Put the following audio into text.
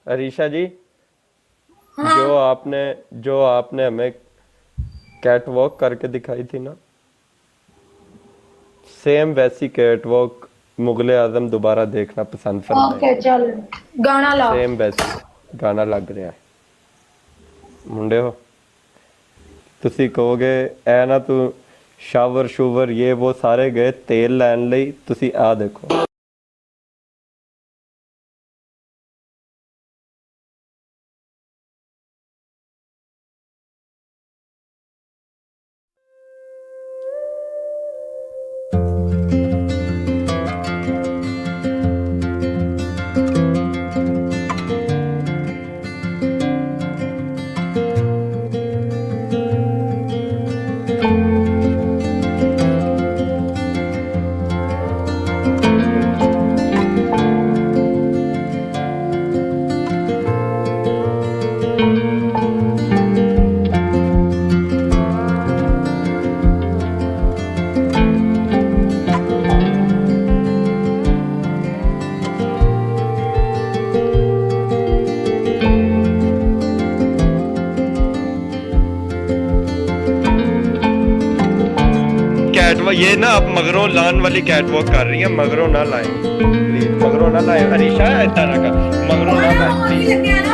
अरीशा जी, हाँ। जो आपने हमें कैट वॉक करके दिखाई थी ना, सेम वैसी कैट वॉक मुगले आजम दोबारा देखना पसंद ओके फरमाएंगे। चल, गाना लाओ। सेम वैसी गाना लग ਰਿਹਾ ਹੈ। ਮੁੰਡੇ ਹੋ, ਤੁਸੀਂ ਕਹੋਗੇ ਐ ਨਾ ਤੂੰ ਸ਼ਾਵਰ ਸ਼ੂਵਰ ਇਹ ਉਹ ਸਾਰੇ ਗਏ ਤੇਲ ਲੈਣ ਲਈ, ਤੁਸੀਂ ਆ ਦੇਖੋ। कैटवॉक ये ना आप मगरों लान वाली कैटवॉक कर रही हैं, मगरों ना लाएं प्लीज, मगरों ना लाएं। अरीशा इतना ना कर, मगरों ना लाएं प्लीज।